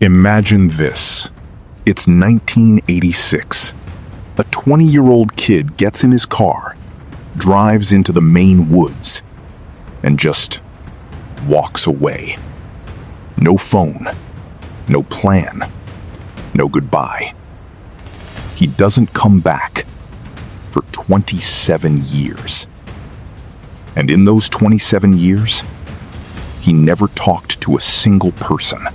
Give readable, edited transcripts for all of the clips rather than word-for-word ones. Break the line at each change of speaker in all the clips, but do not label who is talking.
Imagine this. It's 1986. A 20-year-old kid gets in his car, drives into the Maine woods, and just walks away. No phone, no plan, no goodbye. He doesn't come back for 27 years. And in those 27 years, he never talked to a single person.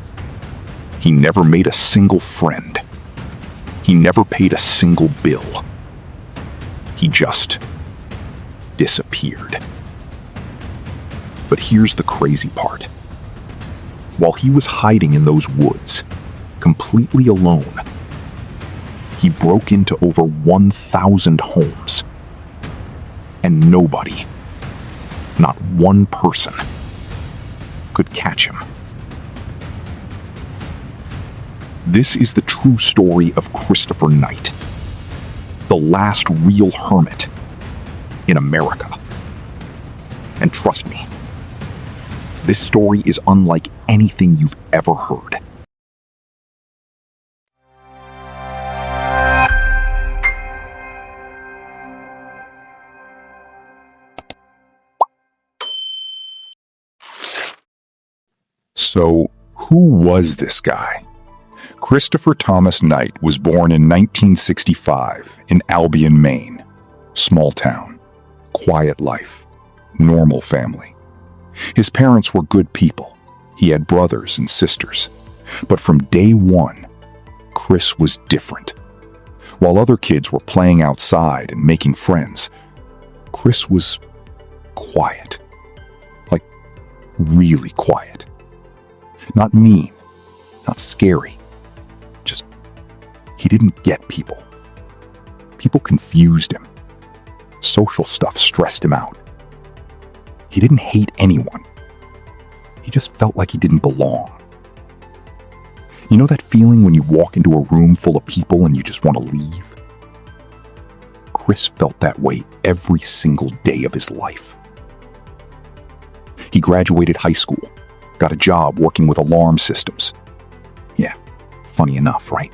He never made a single friend. He never paid a single bill. He just disappeared. But here's the crazy part. While he was hiding in those woods, completely alone, he broke into over 1,000 homes. And nobody, not one person, could catch him. This is the true story of Christopher Knight, the last real hermit in America. And trust me, this story is unlike anything you've ever heard. So, who was this guy? Christopher Thomas Knight was born in 1965 in Albion, Maine. Small town, quiet life, normal family. His parents were good people. He had brothers and sisters. But from day one, Chris was different. While other kids were playing outside and making friends, Chris was quiet. Like, really quiet. Not mean, not scary. Just, he didn't get people. People confused him. Social stuff stressed him out. He didn't hate anyone. He just felt like he didn't belong. You know that feeling when you walk into a room full of people and you just want to leave? Chris felt that way every single day of his life. He graduated high school, got a job working with alarm systems. Yeah, funny enough, right?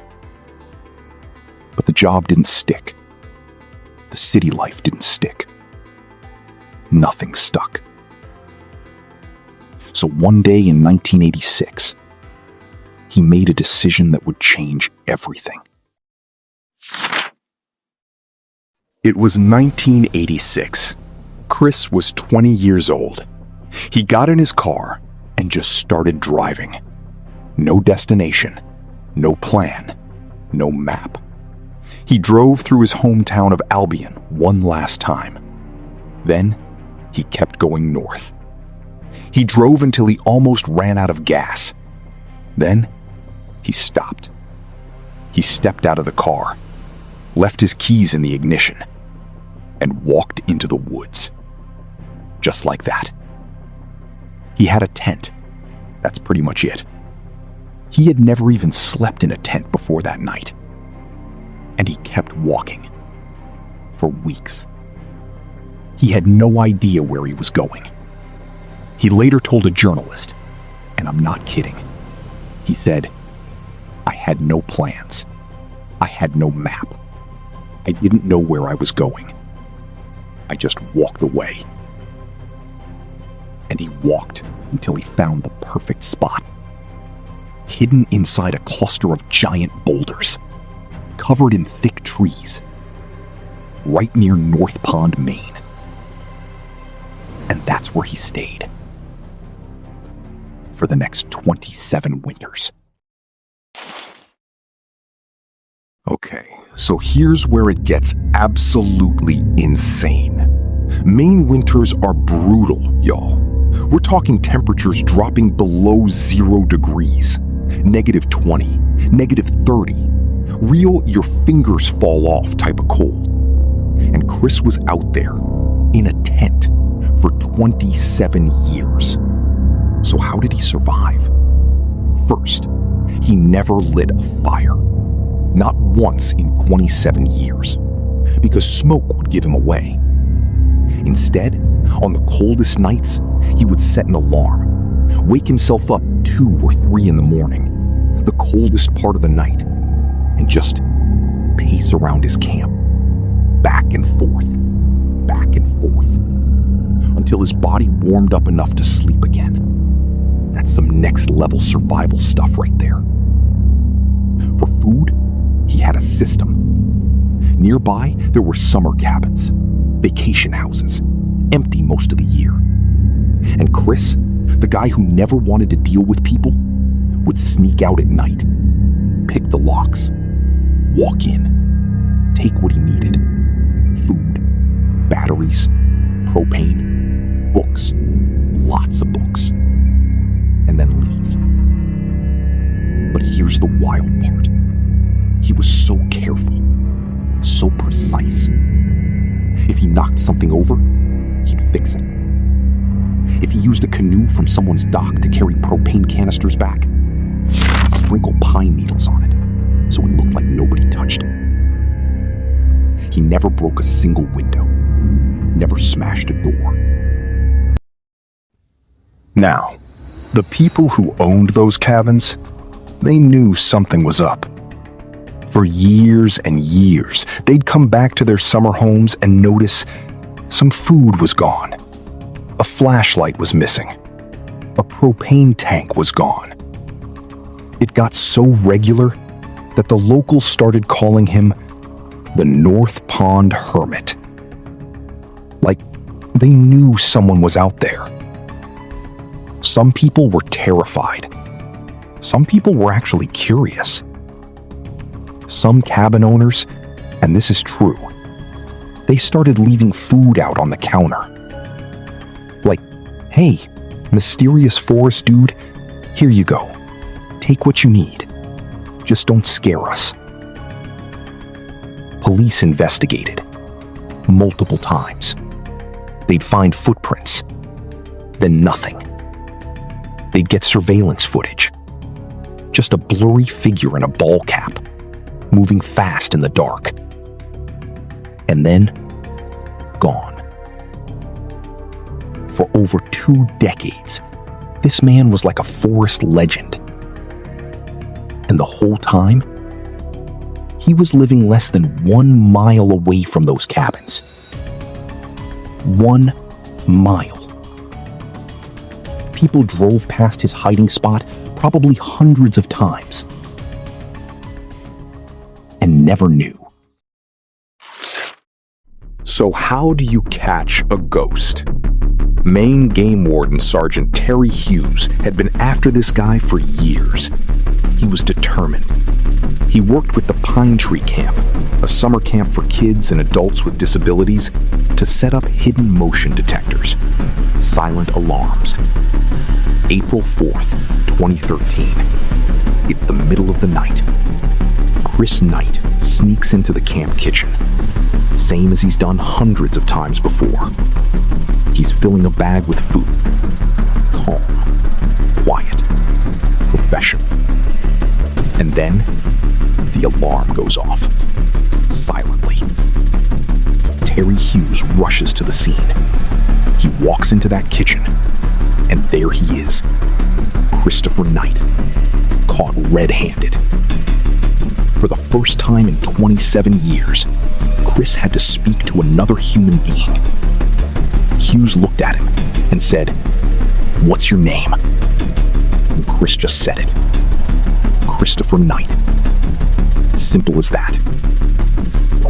But the job didn't stick. The city life didn't stick. Nothing stuck. So one day in 1986, he made a decision that would change everything. It was 1986. Chris was 20 years old. He got in his car and just started driving. No destination, no plan, no map. He drove through his hometown of Albion one last time. Then, he kept going north. He drove until he almost ran out of gas. Then, he stopped. He stepped out of the car, left his keys in the ignition, and walked into the woods. Just like that. He had a tent. That's pretty much it. He had never even slept in a tent before that night. And he kept walking. For weeks. He had no idea where he was going. He later told a journalist, and I'm not kidding. He said, "I had no plans. I had no map. I didn't know where I was going. I just walked away." And he walked until he found the perfect spot. Hidden inside a cluster of giant boulders, covered in thick trees, right near North Pond, Maine. And that's where he stayed. For the next 27 winters. Okay, so here's where it gets absolutely insane. Maine winters are brutal, y'all. We're talking temperatures dropping below 0 degrees, -20, -30, real your fingers fall off type of cold. And Chris was out there in a tent for 27 years. So how did he survive? First, he never lit a fire. Not once in 27 years, because smoke would give him away. Instead, on the coldest nights, he would set an alarm, wake himself up 2 or 3 in the morning, the coldest part of the night and just pace around his camp, back and forth, until his body warmed up enough to sleep again. That's some next-level survival stuff right there. For food, he had a system. Nearby, there were summer cabins, vacation houses, empty most of the year. And Chris, the guy who never wanted to deal with people, would sneak out at night, pick the locks, walk in, take what he needed: food, batteries, propane, books, lots of books, and then leave. But here's the wild part. He was so careful, so precise. If he knocked something over, he'd fix it. If he used a canoe from someone's dock to carry propane canisters back, he'd sprinkle pine needles on it so it looked like nobody touched it. He never broke a single window, never smashed a door. Now, the people who owned those cabins, they knew something was up. For years and years, they'd come back to their summer homes and notice some food was gone. A flashlight was missing. A propane tank was gone. It got so regular that the locals started calling him the North Pond Hermit. Like they knew someone was out there. Some people were terrified. Some people were actually curious. Some cabin owners, and this is true, they started leaving food out on the counter. Like, hey, mysterious forest dude, here you go. Take what you need. Just don't scare us. Police investigated multiple times. They'd find footprints, then nothing. They'd get surveillance footage. Just a blurry figure in a ball cap, moving fast in the dark. And then, gone. For over 2 decades, this man was like a forest legend. And the whole time, he was living less than 1 mile away from those cabins. 1 mile. People drove past his hiding spot probably hundreds of times and never knew. So how do you catch a ghost? Maine Game Warden Sergeant Terry Hughes had been after this guy for years. He was determined. He worked with the Pine Tree Camp, a summer camp for kids and adults with disabilities, to set up hidden motion detectors, silent alarms. April 4th, 2013. It's the middle of the night. Chris Knight sneaks into the camp kitchen, same as he's done hundreds of times before. He's filling a bag with food. Calm, quiet, professional. And then, the alarm goes off. Silently. Terry Hughes rushes to the scene. He walks into that kitchen, and there he is, Christopher Knight, caught red-handed. For the first time in 27 years, Chris had to speak to another human being. Hughes looked at him and said, "What's your name?" And Chris just said it. Christopher Knight. Simple as that.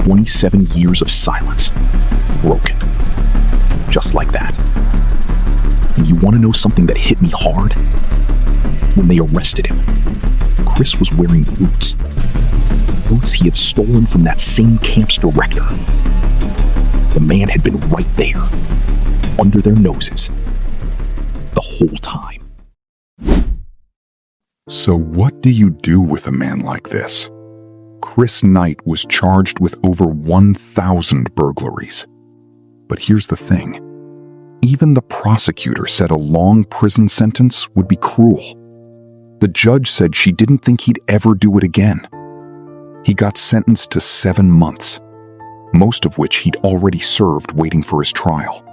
27 years of silence. Broken. Just like that. And you want to know something that hit me hard? When they arrested him, Chris was wearing boots. Boots he had stolen from that same camp's director. The man had been right there, under their noses, the whole time.
So what do you do with a man like this? Chris Knight was charged with over 1,000 burglaries. But here's the thing. Even the prosecutor said a long prison sentence would be cruel. The judge said she didn't think he'd ever do it again. He got sentenced to 7 months, most of which he'd already served waiting for his trial.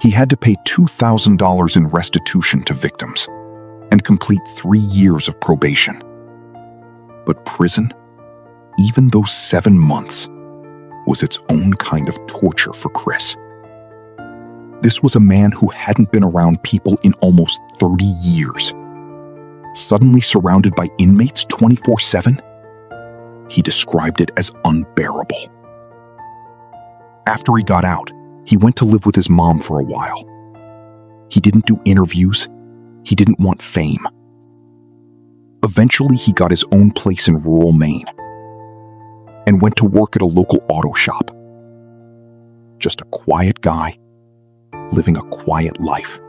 He had to pay $2,000 in restitution to victims and complete 3 years of probation. But prison, even those 7 months, was its own kind of torture for Chris. This was a man who hadn't been around people in almost 30 years. Suddenly surrounded by inmates 24/7, he described it as unbearable. After he got out, he went to live with his mom for a while. He didn't do interviews. He didn't want fame. Eventually, he got his own place in rural Maine and went to work at a local auto shop. Just a quiet guy living a quiet life.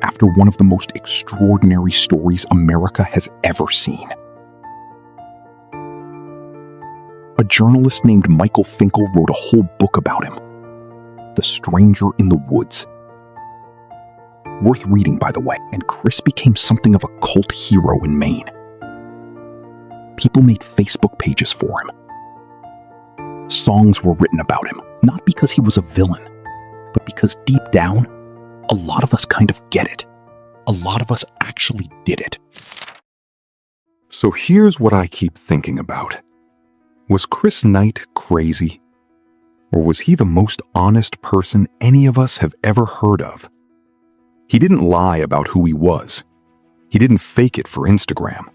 After one of the most extraordinary stories America has ever seen. A journalist named Michael Finkel wrote a whole book about him, The Stranger in the Woods. Worth reading, by the way, and Chris became something of a cult hero in Maine. People made Facebook pages for him. Songs were written about him, not because he was a villain, but because deep down, a lot of us kind of get it. A lot of us actually did it. So here's what I keep thinking about. Was Chris Knight crazy? Or was he the most honest person any of us have ever heard of? He didn't lie about who he was. He didn't fake it for Instagram.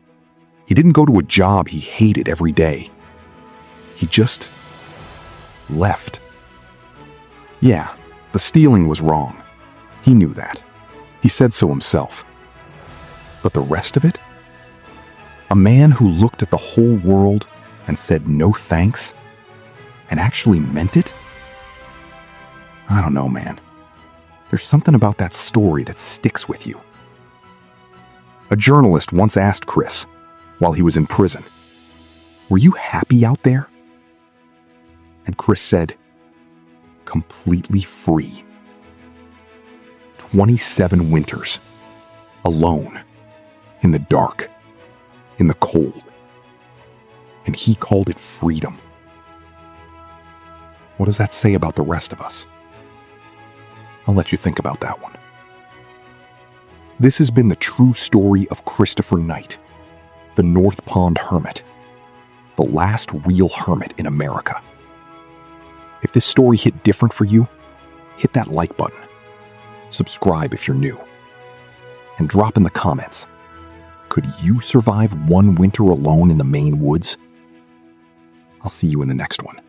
He didn't go to a job he hated every day. He just left. Yeah, the stealing was wrong. He knew that. He said so himself. But the rest of it? A man who looked at the whole world and said no thanks and actually meant it? I don't know, man. There's something about that story that sticks with you. A journalist once asked Chris, while he was in prison, "Were you happy out there?" And Chris said, "Completely free. 27 winters, alone, in the dark, in the cold." And he called it freedom. What does that say about the rest of us? I'll let you think about that one. This has been the true story of Christopher Knight, the North Pond Hermit, the last real hermit in America. If this story hit different for you, hit that like button, subscribe if you're new, and drop in the comments, could you survive one winter alone in the Maine woods? I'll see you in the next one.